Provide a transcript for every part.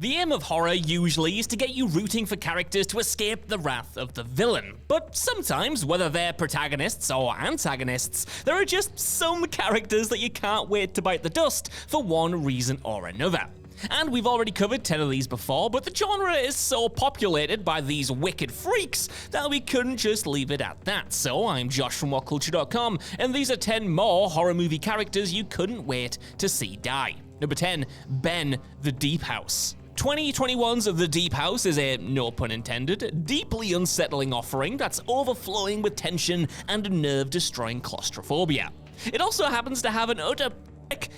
The aim of horror usually is to get you rooting for characters to escape the wrath of the villain, but sometimes, whether they're protagonists or antagonists, there are just some characters that you can't wait to bite the dust for one reason or another. And we've already covered 10 of these before, but the genre is so populated by these wicked freaks that we couldn't just leave it at that. So I'm Josh from WhatCulture.com, and these are 10 more horror movie characters you couldn't wait to see die. Number 10, Ben the Deep House. 2021's The Deep House is a, no pun intended, deeply unsettling offering that's overflowing with tension and nerve-destroying claustrophobia. It also happens to have an utter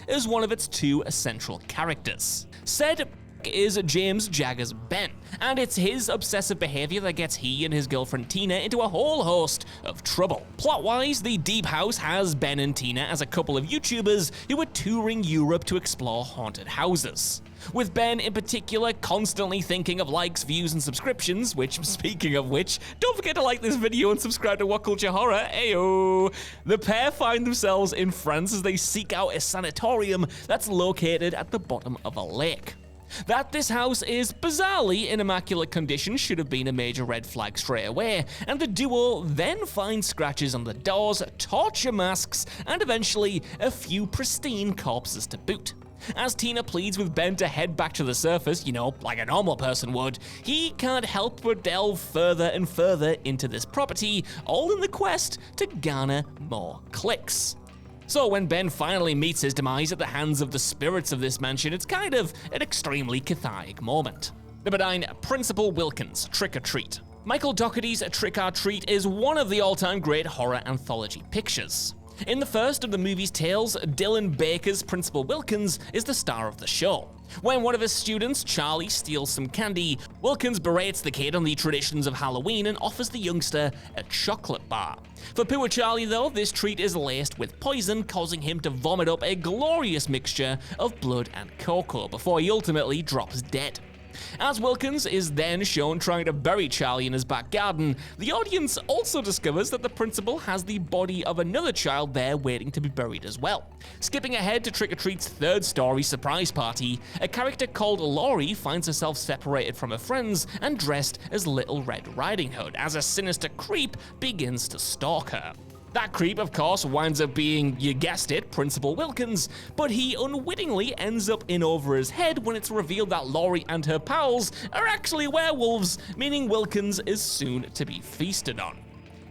as one of its two central characters. Said is James Jagger's Ben, and it's his obsessive behavior that gets he and his girlfriend Tina into a whole host of trouble. Plot-wise, The Deep House has Ben and Tina as a couple of YouTubers who are touring Europe to explore haunted houses. With Ben in particular constantly thinking of likes, views, and subscriptions, which, speaking of which, don't forget to like this video and subscribe to What Culture Horror, ayo! The pair find themselves in France as they seek out a sanatorium that's located at the bottom of a lake. That this house is bizarrely in immaculate condition should have been a major red flag straight away, and the duo then find scratches on the doors, torture masks, and eventually a few pristine corpses to boot. As Tina pleads with Ben to head back to the surface, like a normal person would, he can't help but delve further and further into this property, all in the quest to garner more clicks. So when Ben finally meets his demise at the hands of the spirits of this mansion, it's kind of an extremely cathartic moment. Number 9, Principal Wilkins, TrickOrTreat. Michael Dougherty's TrickOrTreat is one of the all-time great horror anthology pictures. In the first of the movie's tales, Dylan Baker's Principal Wilkins is the star of the show. When one of his students, Charlie, steals some candy, Wilkins berates the kid on the traditions of Halloween and offers the youngster a chocolate bar. For poor Charlie though, this treat is laced with poison, causing him to vomit up a glorious mixture of blood and cocoa before he ultimately drops dead. As Wilkins is then shown trying to bury Charlie in his back garden, the audience also discovers that the principal has the body of another child there waiting to be buried as well. Skipping ahead to TrickOrTreat's third story surprise party, a character called Laurie finds herself separated from her friends and dressed as Little Red Riding Hood as a sinister creep begins to stalk her. That creep, of course, winds up being, you guessed it, Principal Wilkins, but he unwittingly ends up in over his head when it's revealed that Laurie and her pals are actually werewolves, meaning Wilkins is soon to be feasted on.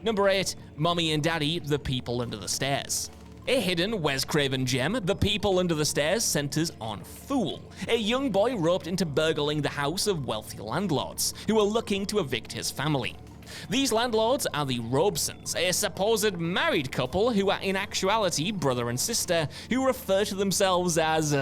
Number 8, Mommy and Daddy, The People Under the Stairs. A hidden Wes Craven gem, The People Under the Stairs centers on Fool, a young boy roped into burgling the house of wealthy landlords who are looking to evict his family. These landlords are the Robesons, a supposed married couple who are in actuality brother and sister who refer to themselves as,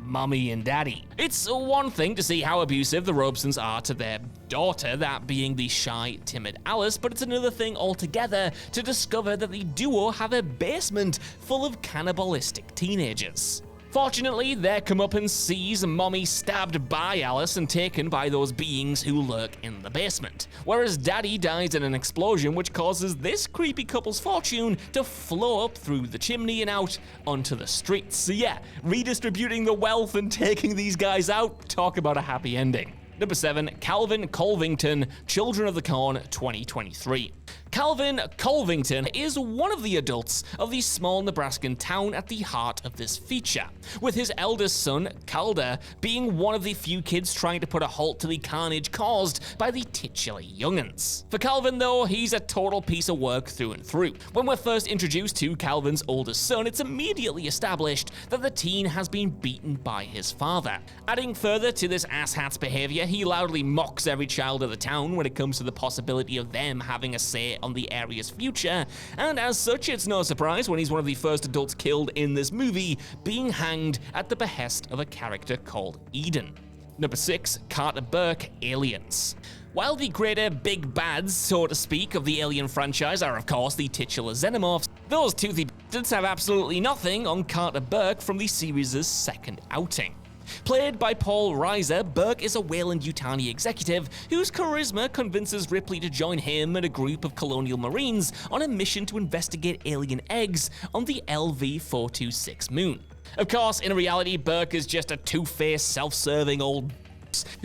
Mommy and Daddy. It's one thing to see how abusive the Robesons are to their daughter, that being the shy, timid Alice, but it's another thing altogether to discover that the duo have a basement full of cannibalistic teenagers. Fortunately, their comeuppance sees Mommy stabbed by Alice and taken by those beings who lurk in the basement, whereas Daddy dies in an explosion which causes this creepy couple's fortune to flow up through the chimney and out onto the streets. So yeah, redistributing the wealth and taking these guys out, talk about a happy ending. Number 7, Calvin Covington, Children of the Corn 2023. Calvin Covington is one of the adults of the small Nebraskan town at the heart of this feature, with his eldest son, Calder, being one of the few kids trying to put a halt to the carnage caused by the titular young'uns. For Calvin though, he's a total piece of work through and through. When we're first introduced to Calvin's oldest son, it's immediately established that the teen has been beaten by his father. Adding further to this asshat's behavior, he loudly mocks every child of the town when it comes to the possibility of them having a say on the area's future, and as such, it's no surprise when he's one of the first adults killed in this movie, being hanged at the behest of a character called Eden. Number 6, Carter Burke, Aliens. While the greater big bads, so to speak, of the Alien franchise are of course the titular xenomorphs, those toothy bastards have absolutely nothing on Carter Burke from the series' second outing. Played by Paul Reiser, Burke is a Weyland-Yutani executive whose charisma convinces Ripley to join him and a group of colonial marines on a mission to investigate alien eggs on the LV-426 moon. Of course, in reality, Burke is just a two-faced, self-serving old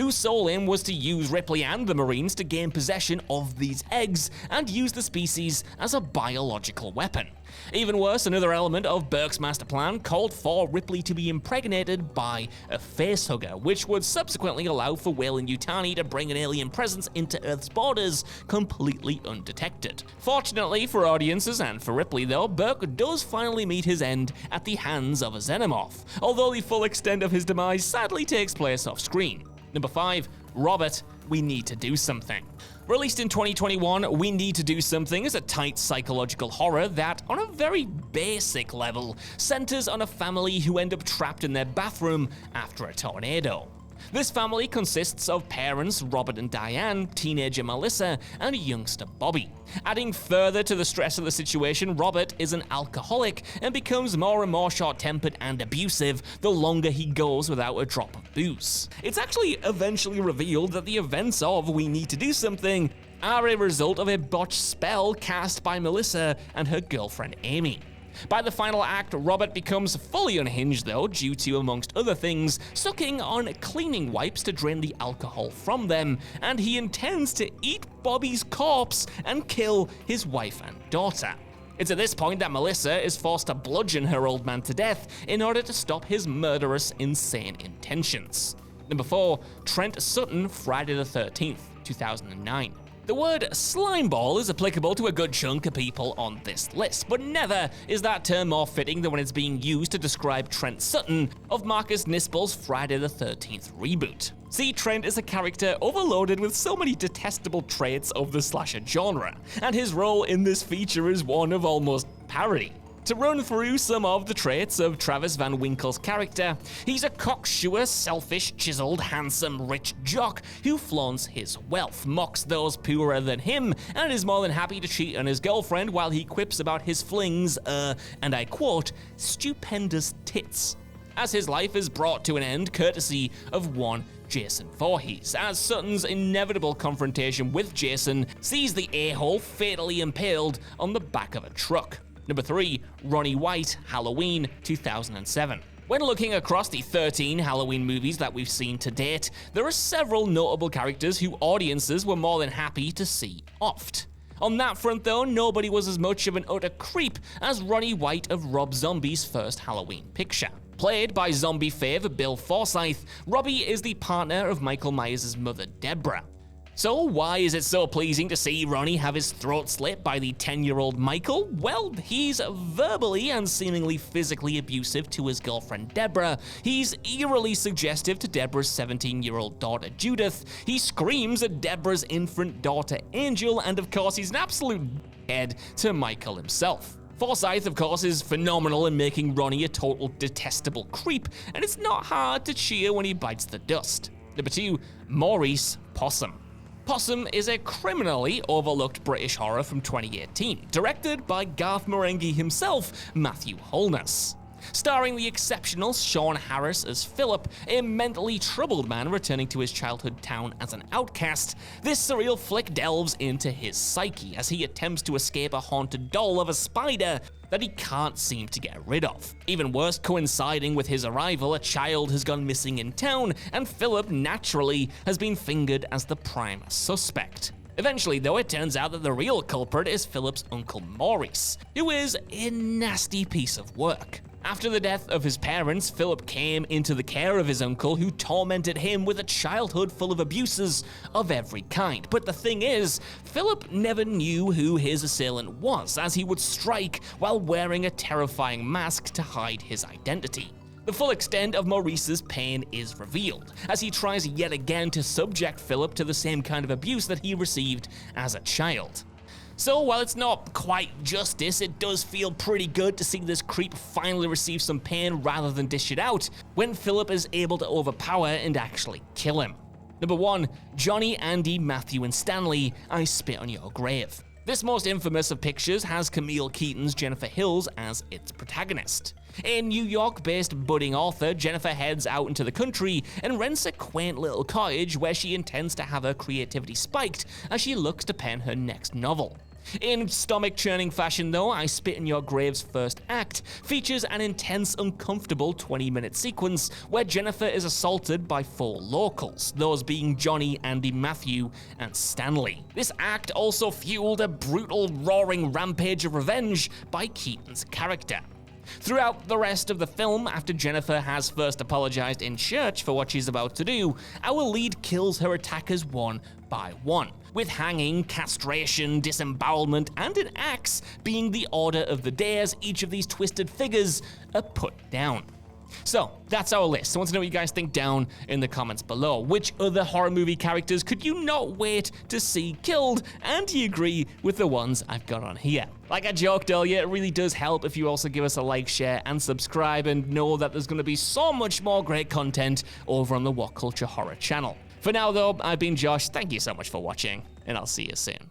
whose sole aim was to use Ripley and the Marines to gain possession of these eggs and use the species as a biological weapon. Even worse, another element of Burke's master plan called for Ripley to be impregnated by a facehugger, which would subsequently allow for Weyland-Yutani to bring an alien presence into Earth's borders completely undetected. Fortunately for audiences and for Ripley though, Burke does finally meet his end at the hands of a xenomorph, although the full extent of his demise sadly takes place off screen. Number 5. Robert, We Need to Do Something. Released in 2021, We Need to Do Something is a tight psychological horror that, on a very basic level, centers on a family who end up trapped in their bathroom after a tornado. This family consists of parents Robert and Diane, teenager Melissa, and youngster Bobby. Adding further to the stress of the situation, Robert is an alcoholic and becomes more and more short-tempered and abusive the longer he goes without a drop of booze. It's actually eventually revealed that the events of We Need to Do Something are a result of a botched spell cast by Melissa and her girlfriend Amy. By the final act, Robert becomes fully unhinged though, due to, amongst other things, sucking on cleaning wipes to drain the alcohol from them, and he intends to eat Bobby's corpse and kill his wife and daughter. It's at this point that Melissa is forced to bludgeon her old man to death in order to stop his murderous, insane intentions. Number 4. Trent Sutton, Friday the 13th, 2009. The word slimeball is applicable to a good chunk of people on this list, but never is that term more fitting than when it's being used to describe Trent Sutton of Marcus Nispel's Friday the 13th reboot. See, Trent is a character overloaded with so many detestable traits of the slasher genre, and his role in this feature is one of almost parody. To run through some of the traits of Travis Van Winkle's character, he's a cocksure, selfish, chiseled, handsome, rich jock who flaunts his wealth, mocks those poorer than him, and is more than happy to cheat on his girlfriend while he quips about his fling's, and I quote, stupendous tits. As his life is brought to an end courtesy of one Jason Voorhees, as Sutton's inevitable confrontation with Jason sees the a-hole fatally impaled on the back of a truck. Number 3. Ronnie White, Halloween, 2007. When looking across the 13 Halloween movies that we've seen to date, there are several notable characters who audiences were more than happy to see offed. On that front though, nobody was as much of an utter creep as Ronnie White of Rob Zombie's first Halloween picture. Played by zombie fave Bill Forsyth, Robbie is the partner of Michael Myers' mother, Deborah. So why is it so pleasing to see Ronnie have his throat slit by the 10-year-old Michael? Well, he's verbally and seemingly physically abusive to his girlfriend Deborah. He's eerily suggestive to Deborah's 17-year-old daughter Judith. He screams at Deborah's infant daughter Angel, and of course he's an absolute head to Michael himself. Forsyth, of course, is phenomenal in making Ronnie a total detestable creep, and it's not hard to cheer when he bites the dust. Number 2. Maurice Possum. Possum is a criminally overlooked British horror from 2018, directed by Garth Marenghi himself, Matthew Holness. Starring the exceptional Sean Harris as Philip, a mentally troubled man returning to his childhood town as an outcast, this surreal flick delves into his psyche as he attempts to escape a haunted doll of a spider that he can't seem to get rid of. Even worse, coinciding with his arrival, a child has gone missing in town, and Philip, naturally, has been fingered as the prime suspect. Eventually, though, it turns out that the real culprit is Philip's uncle Maurice, who is a nasty piece of work. After the death of his parents, Philip came into the care of his uncle, who tormented him with a childhood full of abuses of every kind. But the thing is, Philip never knew who his assailant was, as he would strike while wearing a terrifying mask to hide his identity. The full extent of Maurice's pain is revealed, as he tries yet again to subject Philip to the same kind of abuse that he received as a child. So while it's not quite justice, it does feel pretty good to see this creep finally receive some pain rather than dish it out, when Philip is able to overpower and actually kill him. Number 1. Johnny, Andy, Matthew, and Stanley, I Spit on Your Grave. This most infamous of pictures has Camille Keaton's Jennifer Hills as its protagonist. A New York-based budding author, Jennifer heads out into the country and rents a quaint little cottage where she intends to have her creativity spiked as she looks to pen her next novel. In stomach-churning fashion though, I Spit in Your Grave's first act features an intense, uncomfortable 20-minute sequence where Jennifer is assaulted by 4 locals, those being Johnny, Andy, Matthew, and Stanley. This act also fueled a brutal, roaring rampage of revenge by Keaton's character. Throughout the rest of the film, after Jennifer has first apologized in church for what she's about to do, our lead kills her attackers one by one, with hanging, castration, disembowelment, and an axe being the order of the day as each of these twisted figures are put down. So, that's our list. I want to know what you guys think down in the comments below. Which other horror movie characters could you not wait to see killed? And do you agree with the ones I've got on here? Like I joked earlier, it really does help if you also give us a like, share, and subscribe, and know that there's going to be so much more great content over on the What Culture Horror channel. For now though, I've been Josh, thank you so much for watching, and I'll see you soon.